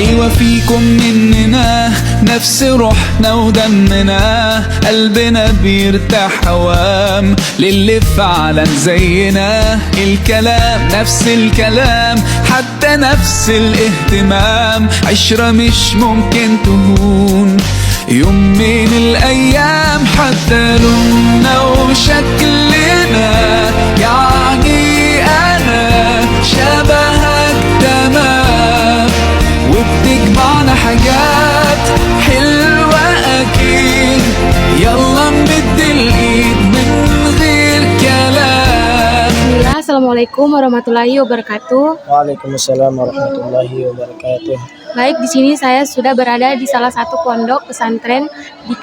أيوة فيكم مننا نفس روحنا ودمنا، قلبنا بيرتاح هوام للي فعلا زينا. الكلام نفس الكلام، حتى نفس الاهتمام، عشرة مش ممكن تهون يوم من الأيام. حتى لوننا وشكلنا، يعني أنا شبهك تمام، وبتجمعنا حاجات حلوة أكيد. يلا نمد الإيد من غير كلام. Assalamualaikum warahmatullahi wabarakatuh. Waalaikumsalam warahmatullahi wabarakatuh. Baik, di sini saya sudah berada di salah satu pondok pesantren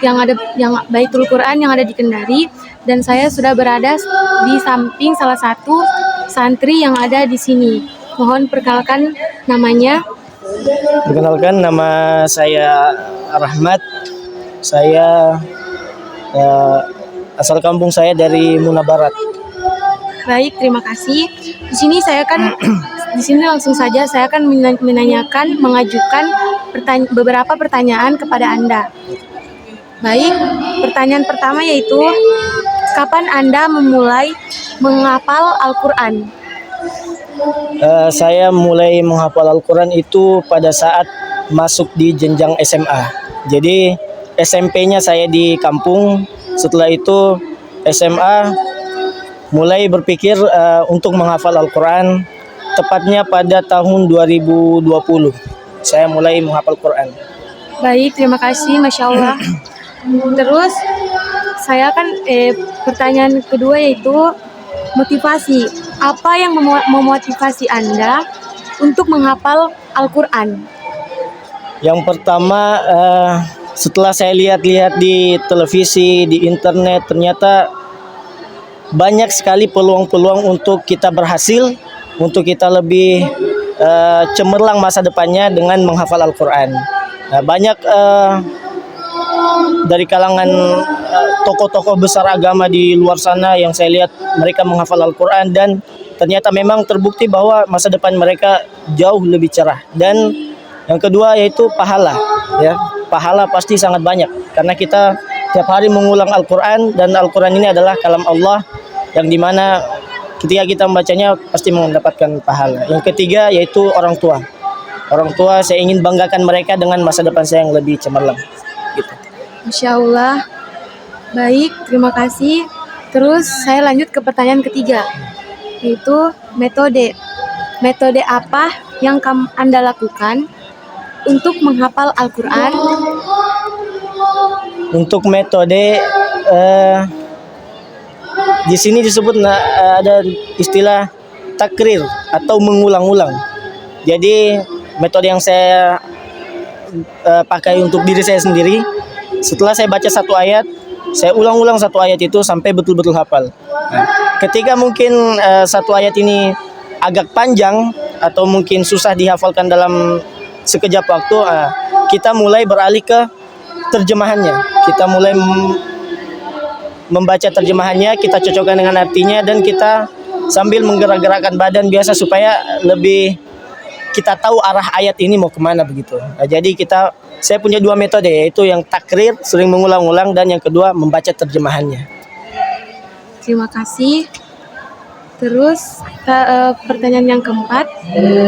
yang Baitul Quran yang ada di Kendari, dan saya sudah berada di samping salah satu santri yang ada di sini. Mohon perkenalkan namanya. Perkenalkan, nama saya Rahmat. Saya asal kampung saya dari Muna Barat. Baik, terima kasih. Di sini di sini langsung saja saya akan mengajukan beberapa pertanyaan kepada Anda. Baik, pertanyaan pertama yaitu, kapan Anda memulai menghafal Al-Quran? Saya mulai menghafal Al-Quran itu pada saat masuk di jenjang SMA. Jadi SMP-nya saya di kampung. Setelah itu SMA mulai berpikir untuk menghafal Al-Quran. Tepatnya pada tahun 2020 saya mulai menghafal Quran. Baik, terima kasih, Masya Allah. Terus saya pertanyaan kedua yaitu motivasi. Apa yang memotivasi Anda untuk menghafal Al-Quran? Yang pertama, setelah saya lihat-lihat di televisi, di internet, ternyata banyak sekali peluang-peluang untuk kita berhasil, untuk kita lebih cemerlang masa depannya dengan menghafal Al-Quran. Banyak dari kalangan tokoh-tokoh besar agama di luar sana yang saya lihat mereka menghafal Al-Quran, dan ternyata memang terbukti bahwa masa depan mereka jauh lebih cerah. Dan yang kedua yaitu pahala. Ya, pahala pasti sangat banyak karena kita tiap hari mengulang Al-Quran, dan Al-Quran ini adalah kalam Allah yang dimana ketika kita membacanya pasti mendapatkan pahala. Yang ketiga yaitu orang tua. Orang tua, saya ingin banggakan mereka dengan masa depan saya yang lebih cemerlang. Gitu. Masya Allah. Baik, terima kasih. Terus saya lanjut ke pertanyaan ketiga, yaitu metode. Metode apa yang Anda lakukan untuk menghafal Al-Quran? Untuk metode, di sini disebut ada istilah takrir atau mengulang-ulang. Jadi metode yang saya pakai untuk diri saya sendiri, setelah saya baca satu ayat, saya ulang-ulang satu ayat itu sampai betul-betul hafal. Ketika mungkin satu ayat ini agak panjang atau mungkin susah dihafalkan dalam sekejap waktu, kita mulai beralih ke terjemahannya. Kita mulai membaca terjemahannya, kita cocokkan dengan artinya, dan kita sambil menggerak-gerakkan badan biasa supaya lebih kita tahu arah ayat ini mau kemana begitu. Jadi saya punya dua metode, yaitu yang takrir, sering mengulang-ulang, dan yang kedua membaca terjemahannya. Terima kasih. Terus pertanyaan yang keempat,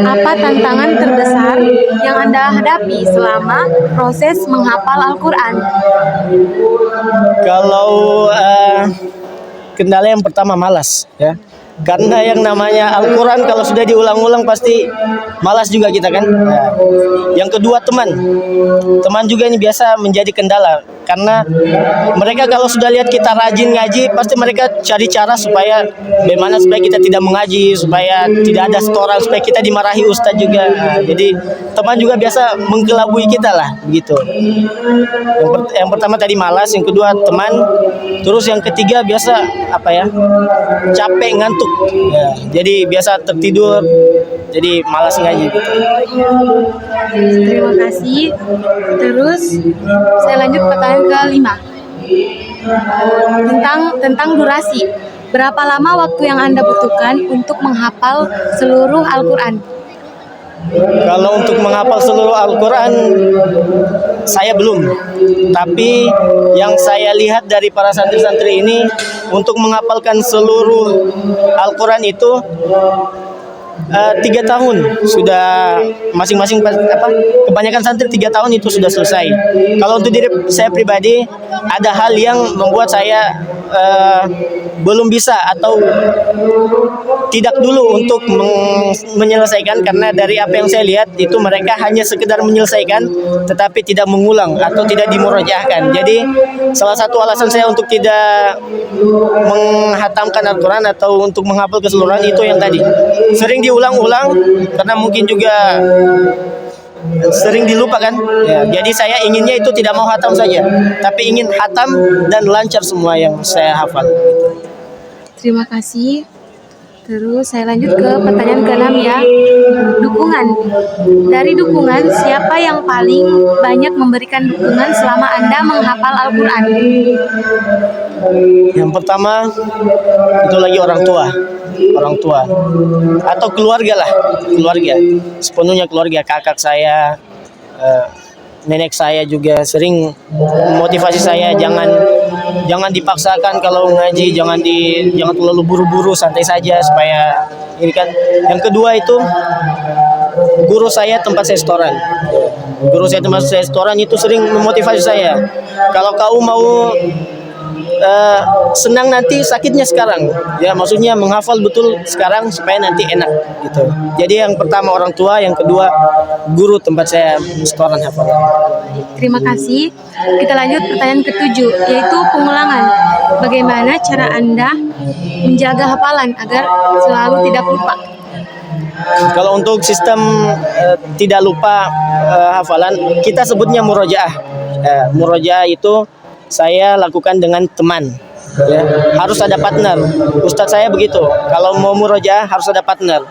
apa tantangan terbesar yang Anda hadapi selama proses menghafal Al-Quran? Kalau kendala yang pertama malas, ya. Karena yang namanya Al-Quran kalau sudah diulang-ulang pasti malas juga kita kan. Yang kedua teman juga ini biasa menjadi kendala, karena mereka kalau sudah lihat kita rajin ngaji pasti mereka cari cara supaya bagaimana supaya kita tidak mengaji, supaya tidak ada setoran, supaya kita dimarahi ustadz juga. Jadi teman juga biasa mengkelabui kita lah begitu. Yang pertama tadi malas, yang kedua teman, terus yang ketiga biasa capek, ngantuk. Ya, jadi biasa tertidur, jadi malas ngaji gitu. Terima kasih. Terus saya lanjut pertanyaan kelima, tentang durasi. Berapa lama waktu yang Anda butuhkan untuk menghafal seluruh Al-Quran? Kalau untuk menghafal seluruh Al-Quran, saya belum. Tapi yang saya lihat dari para santri-santri ini, untuk menghafalkan seluruh Al-Quran itu 3 tahun sudah masing-masing kebanyakan santri 3 tahun itu sudah selesai. Kalau untuk diri saya pribadi, ada hal yang membuat saya belum bisa atau tidak dulu untuk menyelesaikan, karena dari apa yang saya lihat itu mereka hanya sekedar menyelesaikan tetapi tidak mengulang atau tidak dimurojaahkan. Jadi salah satu alasan saya untuk tidak menghatamkan Al-Quran atau untuk menghafal keseluruhan itu yang tadi sering diulang-ulang, karena mungkin juga sering dilupakan ya. Jadi saya inginnya itu tidak mau hatam saja, tapi ingin hatam dan lancar semua yang saya hafal. Terima kasih. Terus saya lanjut ke pertanyaan ke-6 ya. Dukungan. Dari dukungan, siapa yang paling banyak memberikan dukungan selama Anda menghafal Al-Quran? Yang pertama itu lagi orang tua atau keluarga lah, keluarga sepenuhnya, keluarga kakak saya, nenek saya juga sering motivasi saya, jangan dipaksakan kalau ngaji, jangan terlalu buru-buru, santai saja supaya ini kan. Yang kedua itu guru saya tempat saya setoran. Guru saya tempat saya setoran itu sering memotivasi saya, kalau kau mau senang nanti sakitnya sekarang ya, maksudnya menghafal betul sekarang supaya nanti enak gitu. Jadi yang pertama orang tua, yang kedua guru tempat saya setoran hafalan. Terima kasih. Kita lanjut pertanyaan ke-7, yaitu pengulangan. Bagaimana cara Anda menjaga hafalan agar selalu tidak lupa? Kalau untuk sistem tidak lupa hafalan, kita sebutnya murojaah. Murojaah itu saya lakukan dengan teman ya. Harus ada partner. Ustadz saya begitu, kalau mau murojaah harus ada partner.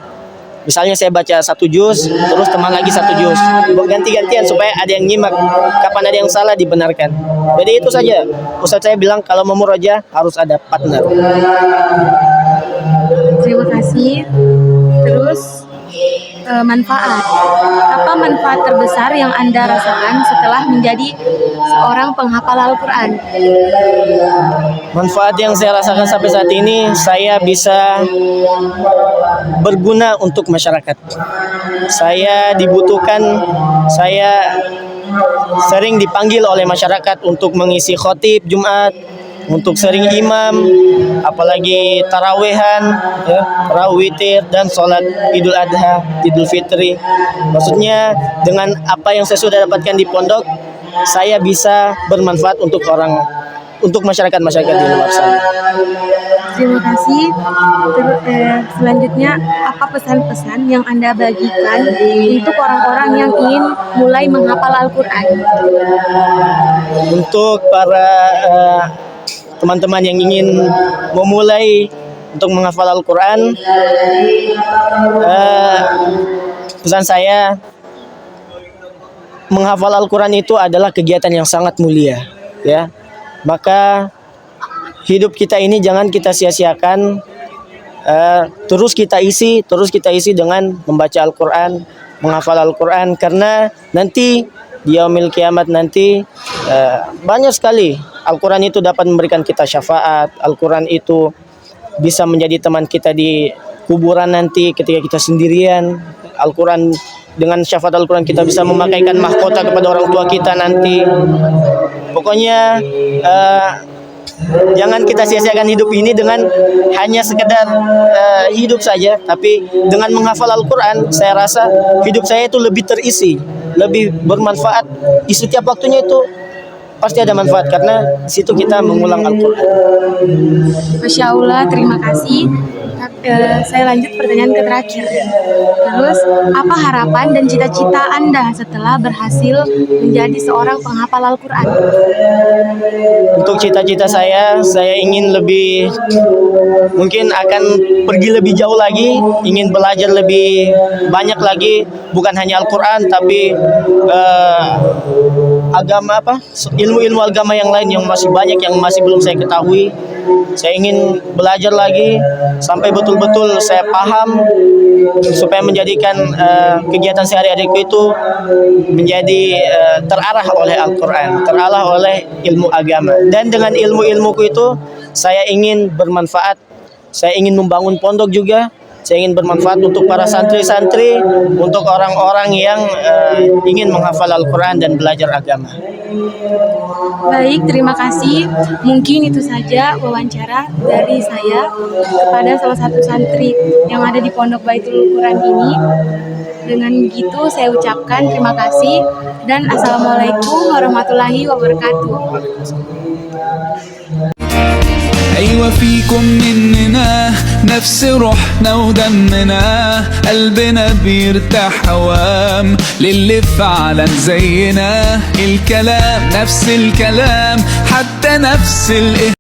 Misalnya saya baca 1 juz, terus teman lagi 1 juz, ganti-gantian supaya ada yang nyimak, kapan ada yang salah dibenarkan. Jadi itu saja Ustadz saya bilang, kalau mau murojaah harus ada partner. Terima kasih. Terus manfaat. Apa manfaat terbesar yang Anda rasakan setelah menjadi seorang penghafal Al-Quran? Manfaat yang saya rasakan sampai saat ini, saya bisa berguna untuk masyarakat. Saya dibutuhkan, saya sering dipanggil oleh masyarakat untuk mengisi khotib Jumat, untuk sering imam, apalagi tarawehan, ya, tarawih witir, dan sholat Idul Adha, Idul Fitri. Maksudnya dengan apa yang saya sudah dapatkan di pondok, saya bisa bermanfaat untuk masyarakat di luar sana. Terima kasih. Selanjutnya, apa pesan-pesan yang Anda bagikan untuk orang-orang yang ingin mulai menghafal Al-Quran? Untuk para teman-teman yang ingin memulai untuk menghafal Al-Quran, pesan saya, menghafal Al-Quran itu adalah kegiatan yang sangat mulia ya. Maka hidup kita ini jangan kita sia-siakan, terus kita isi dengan membaca Al-Quran, menghafal Al-Quran, karena nanti di yaumil kiamat nanti banyak sekali Al-Quran itu dapat memberikan kita syafaat. Al-Quran itu bisa menjadi teman kita di kuburan nanti ketika kita sendirian. Al-Quran, dengan syafaat Al-Quran kita bisa memakaikan mahkota kepada orang tua kita nanti. Pokoknya jangan kita sia-siakan hidup ini dengan hanya sekedar hidup saja, tapi dengan menghafal Al-Quran, saya rasa hidup saya itu lebih terisi, lebih bermanfaat. Di setiap waktunya itu pasti ada manfaat, karena situ kita mengulang Al-Quran. Masya Allah, terima kasih. Saya lanjut pertanyaan ke terakhir. Terus, apa harapan dan cita-cita Anda setelah berhasil menjadi seorang penghafal Al-Quran? Untuk cita-cita saya ingin lebih, mungkin akan pergi lebih jauh lagi, ingin belajar lebih banyak lagi, bukan hanya Al-Quran, tapi agama ilmu-ilmu agama yang lain yang masih banyak, yang masih belum saya ketahui. Saya ingin belajar lagi sampai betul-betul saya paham supaya menjadikan kegiatan sehari-hariku itu menjadi terarah oleh Al-Quran, terarah oleh ilmu agama. Dan dengan ilmu-ilmuku itu saya ingin bermanfaat, saya ingin membangun pondok juga. Saya ingin bermanfaat untuk para santri-santri, untuk orang-orang yang ingin menghafal Al-Quran dan belajar agama. Baik, terima kasih. Mungkin itu saja wawancara dari saya kepada salah satu santri yang ada di Pondok Baitul Quran ini. Dengan begitu saya ucapkan terima kasih dan Assalamualaikum warahmatullahi wabarakatuh. أيوة فيكم مننا نفس روحنا ودمنا قلبنا بيرتاح هوام للي فعلا زينا الكلام نفس الكلام حتى نفس